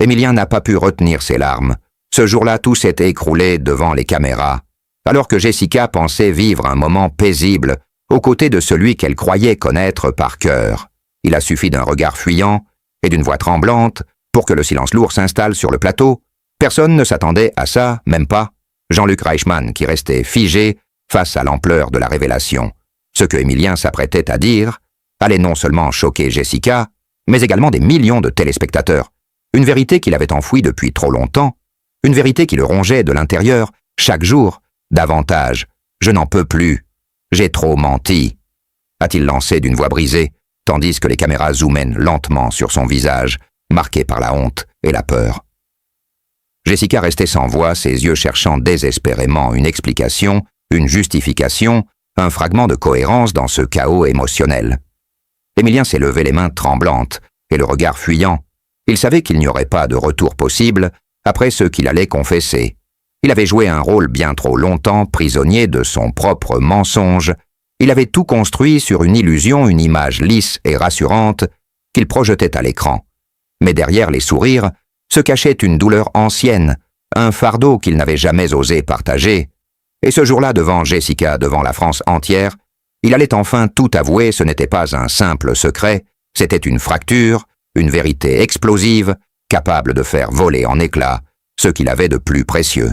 Émilien n'a pas pu retenir ses larmes. Ce jour-là, tout s'est écroulé devant les caméras, alors que Jessica pensait vivre un moment paisible aux côtés de celui qu'elle croyait connaître par cœur. Il a suffi d'un regard fuyant et d'une voix tremblante pour que le silence lourd s'installe sur le plateau. Personne ne s'attendait à ça, même pas Jean-Luc Reichmann, qui restait figé face à l'ampleur de la révélation. Ce que Émilien s'apprêtait à dire allait non seulement choquer Jessica, mais également des millions de téléspectateurs. Une vérité qu'il avait enfouie depuis trop longtemps, une vérité qui le rongeait de l'intérieur, chaque jour, davantage. « Je n'en peux plus. J'ai trop menti », a-t-il lancé d'une voix brisée, tandis que les caméras zoomaient lentement sur son visage, marqué par la honte et la peur. Jessica restait sans voix, ses yeux cherchant désespérément une explication, une justification, un fragment de cohérence dans ce chaos émotionnel. Émilien s'est levé les mains tremblantes et le regard fuyant. Il savait qu'il n'y aurait pas de retour possible après ce qu'il allait confesser. Il avait joué un rôle bien trop longtemps prisonnier de son propre mensonge. Il avait tout construit sur une illusion, une image lisse et rassurante qu'il projetait à l'écran. Mais derrière les sourires se cachait une douleur ancienne, un fardeau qu'il n'avait jamais osé partager. Et ce jour-là, devant Jessica, devant la France entière, il allait enfin tout avouer. Ce n'était pas un simple secret, c'était une fracture, une vérité explosive, capable de faire voler en éclats ce qu'il avait de plus précieux.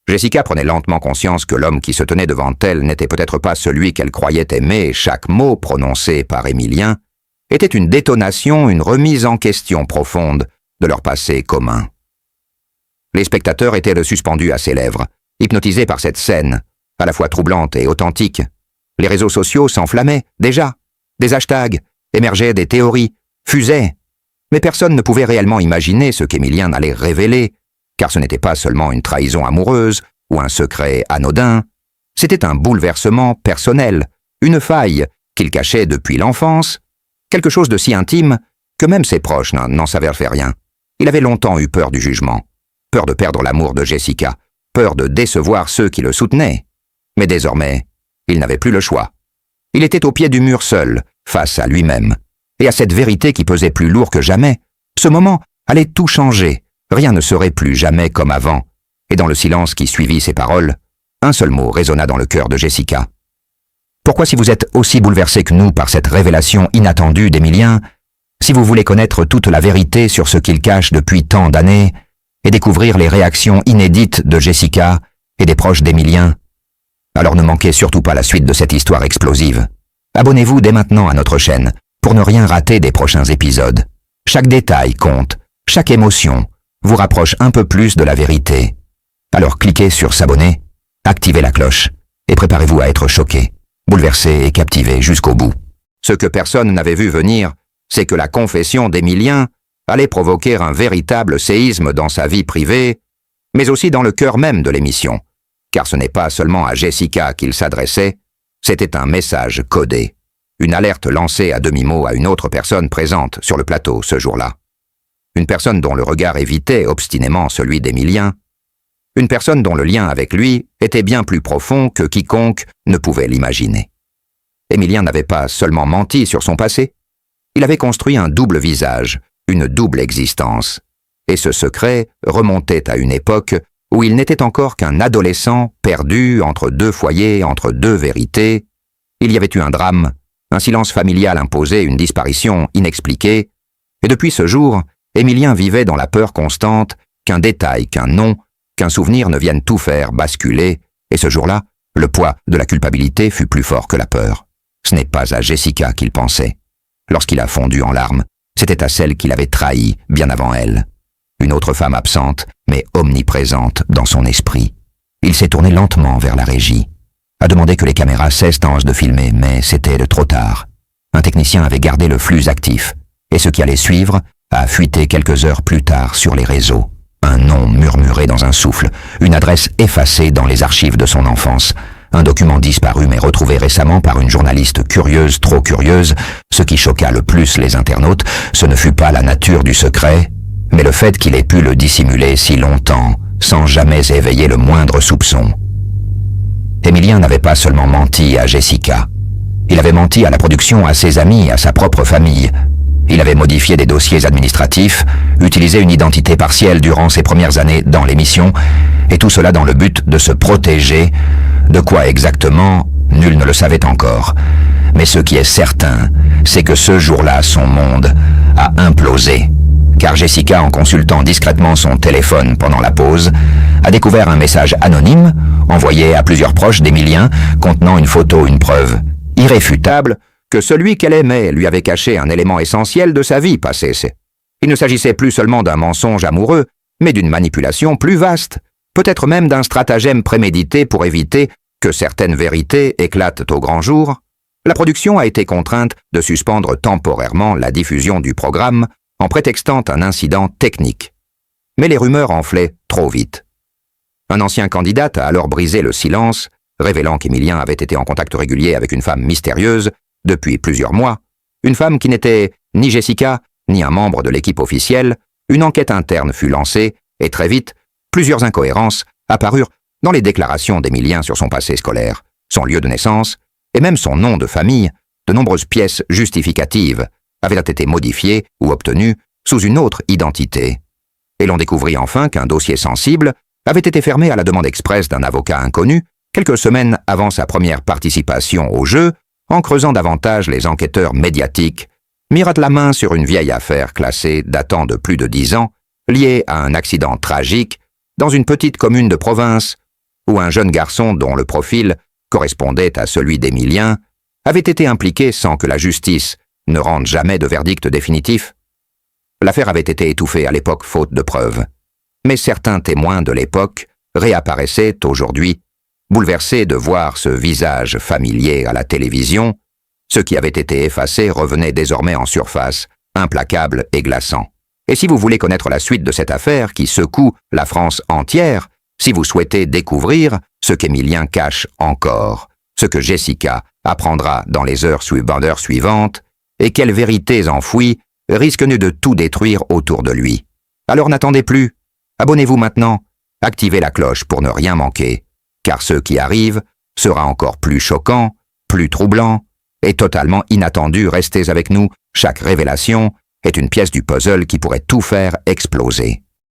Jessica prenait lentement conscience que l'homme qui se tenait devant elle n'était peut-être pas celui qu'elle croyait aimer. Chaque mot prononcé par Émilien était une détonation, une remise en question profonde de leur passé commun. Les spectateurs étaient suspendus à ses lèvres, hypnotisés par cette scène, à la fois troublante et authentique. Les réseaux sociaux s'enflammaient, déjà. Des hashtags, émergeaient des théories, fusaient. Mais personne ne pouvait réellement imaginer ce qu'Émilien allait révéler, car ce n'était pas seulement une trahison amoureuse ou un secret anodin, c'était un bouleversement personnel, une faille qu'il cachait depuis l'enfance, quelque chose de si intime que même ses proches n'en savaient faire rien. Il avait longtemps eu peur du jugement, peur de perdre l'amour de Jessica, peur de décevoir ceux qui le soutenaient. Mais désormais, il n'avait plus le choix. Il était au pied du mur seul, face à lui-même, et à cette vérité qui pesait plus lourd que jamais. Ce moment allait tout changer. Rien ne serait plus jamais comme avant, et dans le silence qui suivit ces paroles, un seul mot résonna dans le cœur de Jessica. Pourquoi, si vous êtes aussi bouleversé que nous par cette révélation inattendue d'Émilien, si vous voulez connaître toute la vérité sur ce qu'il cache depuis tant d'années, et découvrir les réactions inédites de Jessica et des proches d'Émilien, alors ne manquez surtout pas la suite de cette histoire explosive. Abonnez-vous dès maintenant à notre chaîne pour ne rien rater des prochains épisodes. Chaque détail compte, chaque émotion vous rapproche un peu plus de la vérité. Alors cliquez sur s'abonner, activez la cloche et préparez-vous à être choqué, bouleversé et captivé jusqu'au bout. Ce que personne n'avait vu venir, c'est que la confession d'Émilien allait provoquer un véritable séisme dans sa vie privée, mais aussi dans le cœur même de l'émission, car ce n'est pas seulement à Jessica qu'il s'adressait, c'était un message codé, une alerte lancée à demi-mot à une autre personne présente sur le plateau ce jour-là. Une personne dont le regard évitait obstinément celui d'Émilien, une personne dont le lien avec lui était bien plus profond que quiconque ne pouvait l'imaginer. Émilien n'avait pas seulement menti sur son passé, il avait construit un double visage, une double existence, et ce secret remontait à une époque où il n'était encore qu'un adolescent perdu entre deux foyers, entre deux vérités. Il y avait eu un drame, un silence familial imposé, une disparition inexpliquée, et depuis ce jour, Émilien vivait dans la peur constante qu'un détail, qu'un nom, qu'un souvenir ne vienne tout faire basculer, et ce jour-là, le poids de la culpabilité fut plus fort que la peur. Ce n'est pas à Jessica qu'il pensait. Lorsqu'il a fondu en larmes, c'était à celle qu'il avait trahie bien avant elle. Une autre femme absente, mais omniprésente dans son esprit. Il s'est tourné lentement vers la régie, a demandé que les caméras cessent de filmer, mais c'était de trop tard. Un technicien avait gardé le flux actif, et ce qui allait suivre a fuité quelques heures plus tard sur les réseaux. Un nom murmuré dans un souffle, une adresse effacée dans les archives de son enfance, un document disparu mais retrouvé récemment par une journaliste curieuse, trop curieuse. Ce qui choqua le plus les internautes, ce ne fut pas la nature du secret, mais le fait qu'il ait pu le dissimuler si longtemps, sans jamais éveiller le moindre soupçon. Émilien n'avait pas seulement menti à Jessica, il avait menti à la production, à ses amis, à sa propre famille. Il avait modifié des dossiers administratifs, utilisé une identité partielle durant ses premières années dans l'émission, et tout cela dans le but de se protéger. De quoi exactement, nul ne le savait encore. Mais ce qui est certain, c'est que ce jour-là, son monde a implosé. Car Jessica, en consultant discrètement son téléphone pendant la pause, a découvert un message anonyme, envoyé à plusieurs proches d'Emilien, contenant une photo, une preuve irréfutable que celui qu'elle aimait lui avait caché un élément essentiel de sa vie passée. Il ne s'agissait plus seulement d'un mensonge amoureux, mais d'une manipulation plus vaste, peut-être même d'un stratagème prémédité pour éviter que certaines vérités éclatent au grand jour. La production a été contrainte de suspendre temporairement la diffusion du programme en prétextant un incident technique. Mais les rumeurs enflaient trop vite. Un ancien candidat a alors brisé le silence, révélant qu'Emilien avait été en contact régulier avec une femme mystérieuse depuis plusieurs mois, une femme qui n'était ni Jessica, ni un membre de l'équipe officielle. Une enquête interne fut lancée, et très vite, plusieurs incohérences apparurent dans les déclarations d'Emilien sur son passé scolaire, son lieu de naissance, et même son nom de famille. De nombreuses pièces justificatives avaient été modifiées ou obtenues sous une autre identité. Et l'on découvrit enfin qu'un dossier sensible avait été fermé à la demande expresse d'un avocat inconnu, quelques semaines avant sa première participation au jeu. En creusant davantage, les enquêteurs médiatiques mirent la main sur une vieille affaire classée datant de plus de 10 ans, liée à un accident tragique dans une petite commune de province, où un jeune garçon dont le profil correspondait à celui d'Emilien avait été impliqué sans que la justice ne rende jamais de verdict définitif. L'affaire avait été étouffée à l'époque faute de preuves, mais certains témoins de l'époque réapparaissaient aujourd'hui, bouleversés de voir ce visage familier à la télévision. Ce qui avait été effacé revenait désormais en surface, implacable et glaçant. Et si vous voulez connaître la suite de cette affaire qui secoue la France entière, si vous souhaitez découvrir ce qu'Emilien cache encore, ce que Jessica apprendra dans les heures suivantes, et quelles vérités enfouies risquent de tout détruire autour de lui. Alors n'attendez plus, abonnez-vous maintenant, activez la cloche pour ne rien manquer, car ce qui arrive sera encore plus choquant, plus troublant et totalement inattendu. Restez avec nous, chaque révélation est une pièce du puzzle qui pourrait tout faire exploser.